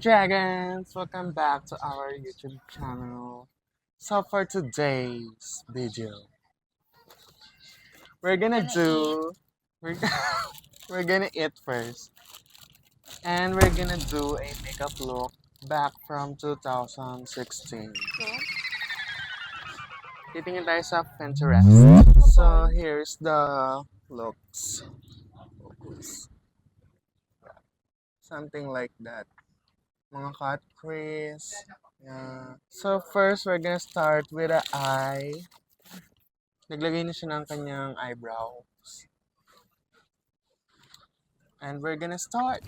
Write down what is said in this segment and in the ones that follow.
Dragons! Welcome back to our YouTube channel. So for today's video, we're gonna do we're, we're gonna eat first, and we're gonna do a makeup look back from 2016. Titingin tayo sa Pinterest. So here's the looks. Focus. Something like that. Mga cut crease. Yeah. So first, we're gonna start with the eye. Naglagay na siya ng kanyang eyebrows. And we're gonna start.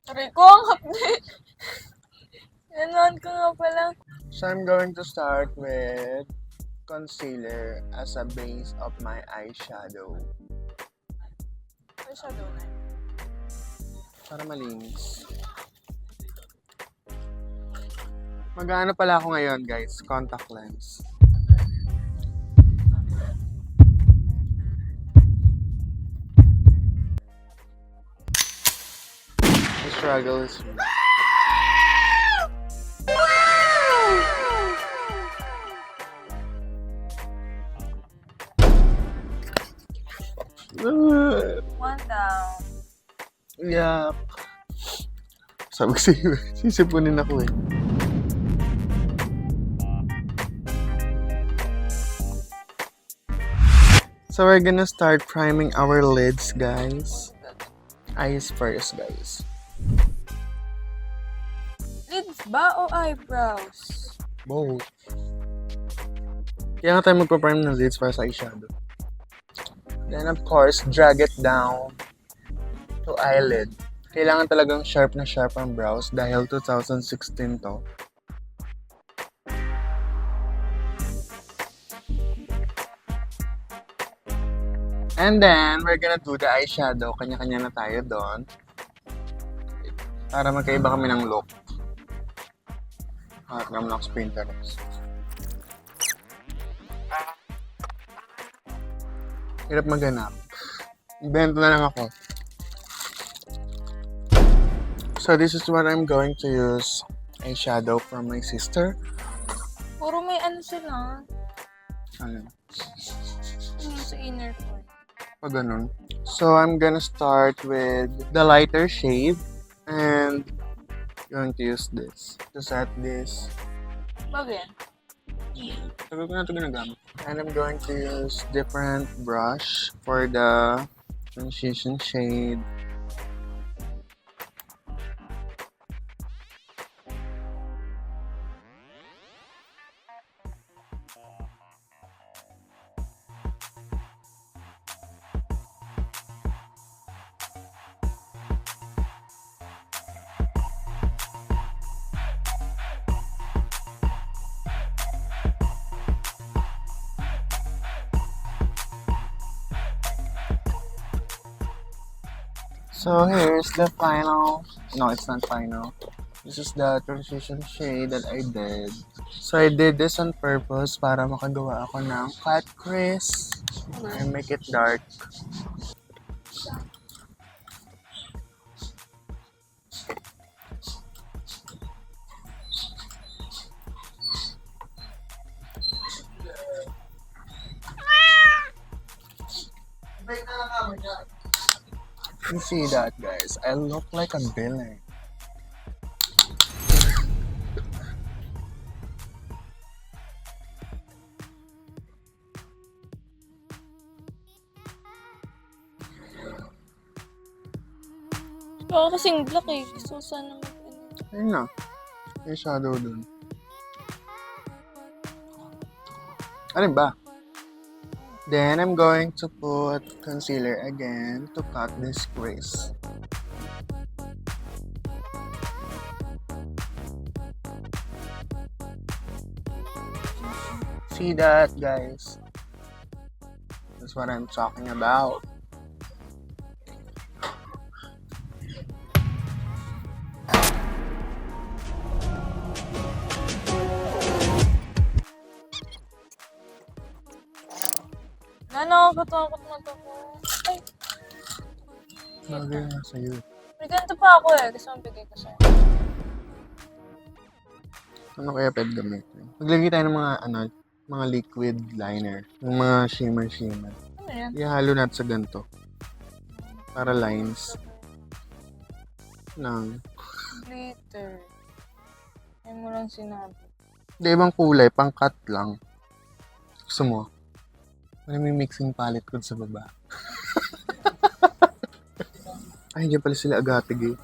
Aray ko, ang hapdi. Ganoon ko nga pala. So I'm going to start with concealer as a base of my eyeshadow. Eyeshadow na. Para malinis. Mag-ano pala ako ngayon, guys? Contact lens. The struggle is real. One down. Yeah. Sabi ko sisipunin ako eh. So we're gonna start priming our lids, guys. Eyes first, guys. Lids ba o eyebrows? Both. Kaya nga tayo magpa-prime ng lids para sa eyeshadow. Then of course, drag it down to eyelid. Kailangan talagang sharp na sharp ang brows dahil 2016 to. And then, we're gonna do the eyeshadow. Kanya-kanya na tayo doon. Para magkaiba kami ng look. Hanap naman ako sa Pinterest. Hirap maghanap. Invento na lang ako. So this is what I'm going to use eyeshadow from my sister. Puro may ano sila. Ano? Yung sa inner part. Pag ganun. So I'm gonna start with the lighter shade and going to use this to set this. Bagay. Tagal ko na ito ginagamit. And I'm going to use different brush for the transition shade. So here's the final, no, it's not final. This is the transition shade that I did. So I did this on purpose para makagawa ako ng cut crease and make it dark. You see that, guys? I look like a villain. Baka kasing black eh. Gusto ko sana Ayun na. May shadow dun. Ano ba? Then I'm going to put concealer again to cut this crease. See that, guys? That's what I'm talking about. nakakatakot mata ko. Ay, Bagay nga sa'yo. may ganito pa ako eh. Gusto mo bigay ko sa'yo. Ano kaya pwede gamitin? Maglagay tayo ng mga liquid liner. Yung mga shimmer. Ano yan? Ihalo natin sa ganito. Para lines. Ng Glitter. Yan mo lang sinabi. Hindi, ibang kulay, pang cut lang. Gusto mo? May mixing palette ko sa baba. Ay, dyan pala sila agatig eh.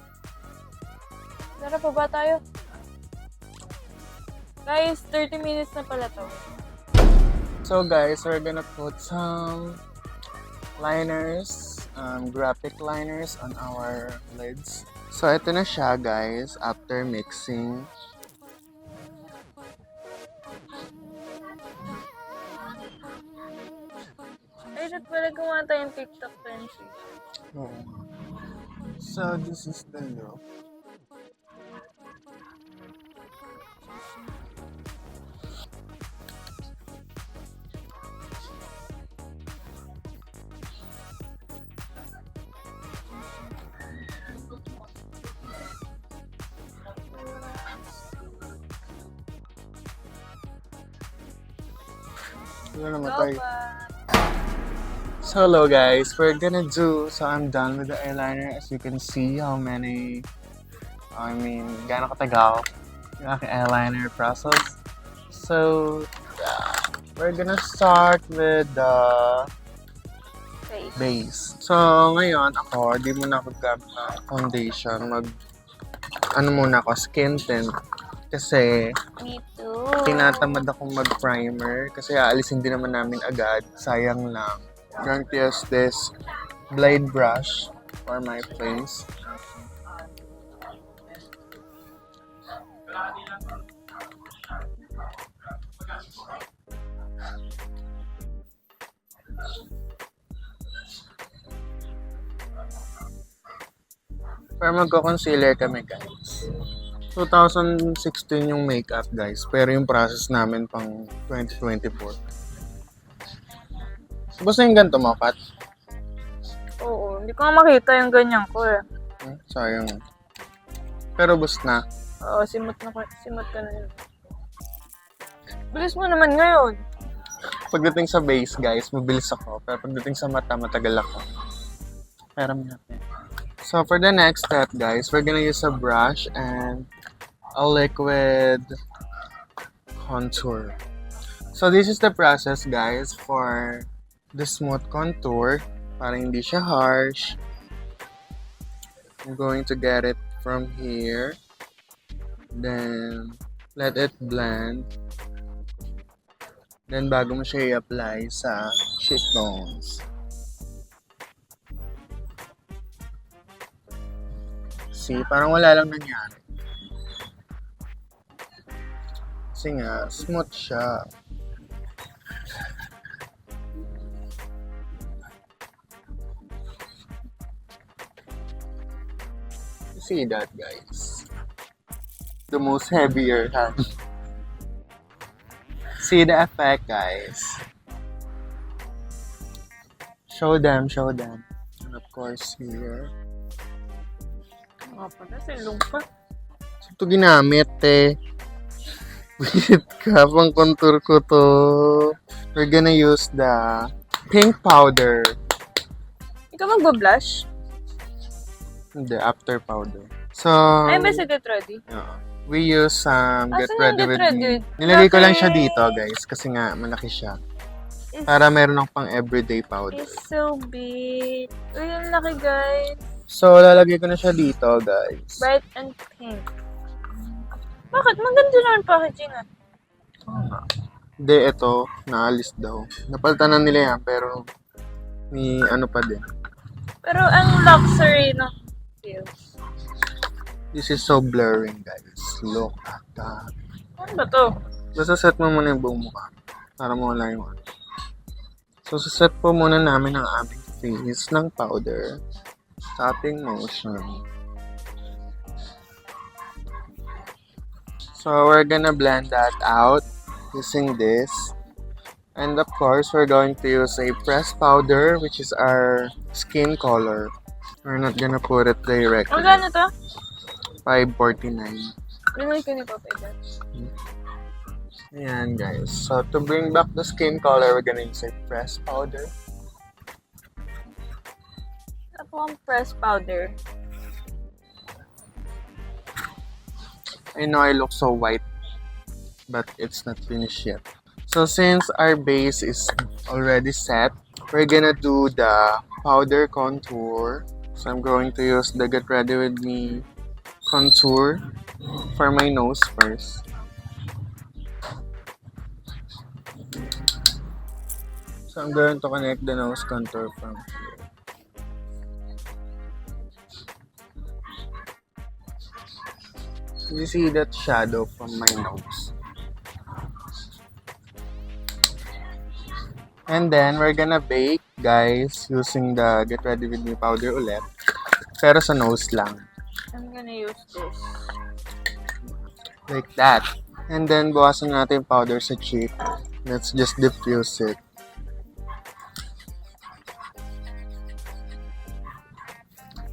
Tara pa ba tayo? Guys, 30 minutes na pala to. So guys, we're gonna put some liners, graphic liners on our lids. So ito na siya guys, after mixing. Ay, shit pala gumawa tayong TikTok friendship. Oo. So this is the look. Wala namatay. Go pa! So hello guys, so I'm done with the eyeliner. As you can see how many, gaano katagal yung aking eyeliner process. So, we're gonna start with the base. So, ngayon ako, di muna ako gamit ng foundation. Muna ako, skin tint. Kasi, Me too. tinatamad akong mag-primer. Kasi aalisin din naman namin agad. Sayang lang. Going to use this blade brush for my face. Pero magko-concealer kami guys. 2016 yung makeup guys, pero yung process namin pang 2024. Gusto yung ganito mo, Pat? Oo, hindi ko nga makita yung ganyan ko eh. Sayang. Pero bust na. Oo, simot ka na yun. Bilis mo naman ngayon. Pagdating sa base guys, mabilis ako. Pero pagdating sa mata, matagal ako. Pero natin. So for the next step guys, we're gonna use a brush and a liquid contour. So this is the process guys for the smooth contour. Para hindi siya harsh. I'm going to get it from here. Then let it blend. Then bago mo siya i-apply sa cheekbones. See, parang wala lang nangyari. Kasi nga, smooth siya. See that, guys? The most heavier hand. See the effect, guys. Show them. And of course, here. Nga pala, silong pa. So, ito ginamit, eh. Wait ka, pang contour ko to. We're gonna use the pink powder. Ikaw magba-blush? Hindi, after powder. So, Ay, ba si Get Ready? we use Get Asan yung Ready Get With Ready? Me. Nilagay ko lang siya Bakit? dito, guys. Kasi nga, malaki siya. Para meron akong pang everyday powder. It's so big. Uy, ang laki, guys. So, lalagay ko na siya dito, guys. Bright and pink. Bakit? Maganda naman packaging ah. Hindi, ito, naalis daw. Napalitan na nila yan, pero may ano pa din. Pero ang luxury ng feels. This is so blurring, guys. Look at that. Ano ba to? Basta set mo muna yung buong mukha. Para mawala yung ano. So, set po muna namin ang aming face ng powder. Tapping motion. So, we're gonna blend that out using this. And of course, we're going to use a pressed powder, which is our skin color. We're not gonna put it directly. Magkano to? $5.49. Limay ko ni Papa Igan. Ayan, guys. So, to bring back the skin color, we're gonna use a pressed powder. Ito po ang pressed powder. I know I look so white, but it's not finished yet. So, since our base is already set, we're gonna do the powder contour. So, I'm going to use the Get Ready With Me contour for my nose first. So, I'm going to connect the nose contour from here. You see that shadow from my nose. And then, we're gonna bake, guys, using the Get Ready With Me powder ulit. Pero sa nose lang. I'm gonna use this. Like that. And then, buwasan natin yung powder sa cheek. Let's just diffuse it.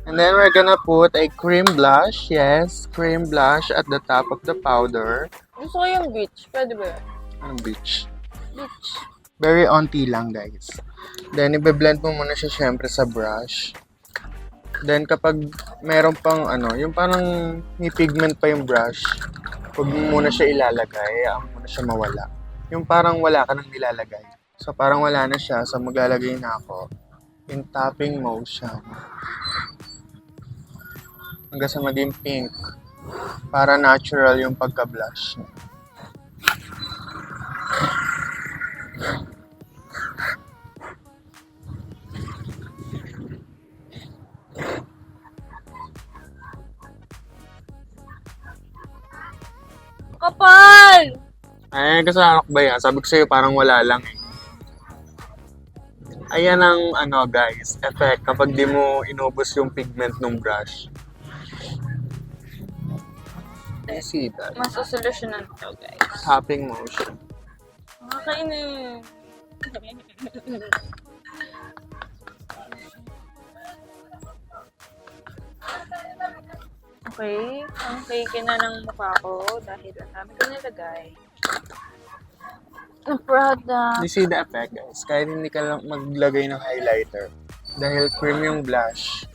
And then, we're gonna put a cream blush. Yes, cream blush at the top of the powder. Gusto ko yung beach. Pwede ba yun? Anong beach? Beach. Very onti lang, guys. Then, ibe-blend mo muna siya syempre sa brush. Then, kapag meron pang yung parang may pigment pa yung brush, huwag mo muna siya ilalagay, hayaan mo na siya mawala. Yung parang wala ka nang nilalagay. So, parang wala na siya, so maglalagay na ako in tapping motion. Hanggang sa maging pink. Para natural yung pagka-blush niya. Kapal! Ay, kasalanak ba yan? Sabi ko sa'yo, parang wala lang eh. Ayan ang, guys, effect kapag di mo inubos yung pigment ng brush. You see that? Masasolusyonan to, guys. Tapping motion. Nakakainis. Okay, ang fake na ng mukha ko dahil ang dami ko nilagay. Ang Prada. You see the effect, guys? Kahit hindi ka lang maglagay ng highlighter. Dahil cream yung blush,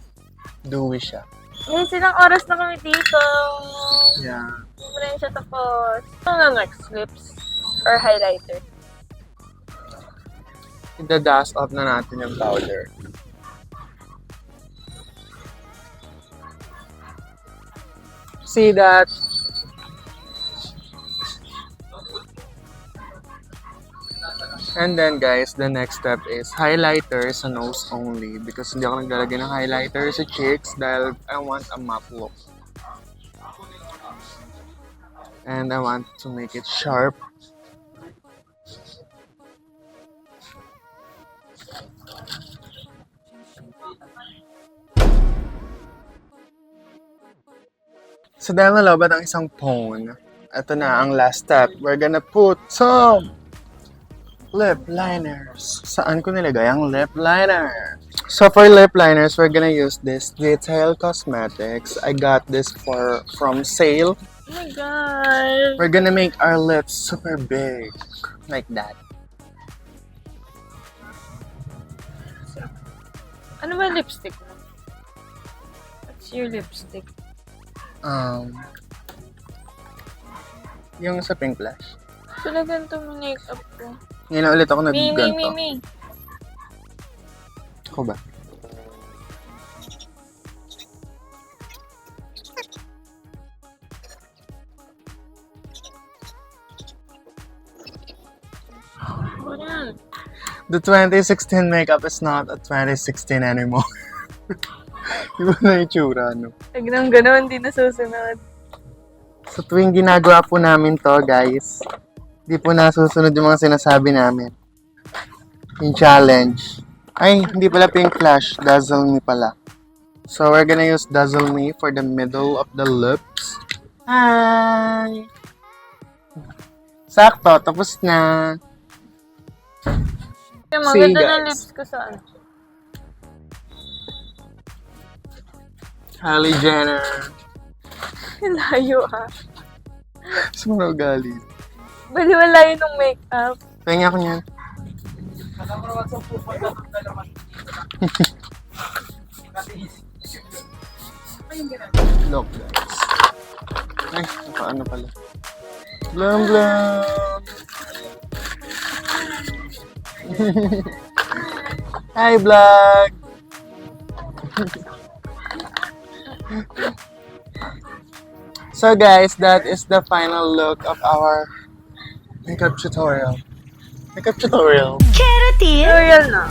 dewy siya. Guys, ilang oras na kami dito. Yeah. Hindi mo rin siya tapos. Ano na next? Lips or highlighter? Ida-dust off na natin yung powder. See that? And then guys, the next step is highlighter sa nose only because hindi ako naglalagay ng highlighter sa cheeks dahil I want a matte look. And I want to make it sharp. So dahil nalobat ang isang phone, ito na ang last step. We're gonna put some lip liners. Saan ko nilagay ang lip liner? So for lip liners, we're gonna use this Detail Cosmetics. I got this from sale. Oh my God. We're gonna make our lips super big. Like that. Ano ba lipstick mo? What's your lipstick? Yung sa pink blush. Sila ganito mo makeup ko. Ngayon na ulit ako Me. nag-ganto. Ako ba? Wala. The 2016 makeup is not a 2016 anymore. Iba na yung tsura, no? Pag nang gano'n, hindi nasusunod. So tuwing ginagawa po namin to, guys, di po nasusunod yung mga sinasabi namin. Yung challenge. Ay, hindi pala pink flash. Dazzle Me pala. So we're gonna use Dazzle Me for the middle of the lips. Hi! Sakto, tapos na. Kaya See you maganda ng guys. lips ko sa ano. Kylie Jenner. Layo ah. Saan mo ugali? Baliwala yun ng makeup. Pahinga ko niyan. Look, guys. Ay, paano pala? Blam, blam. Hi, vlog! So guys, that is the final look of our makeup tutorial. Makeup tutorial. Tutorial na.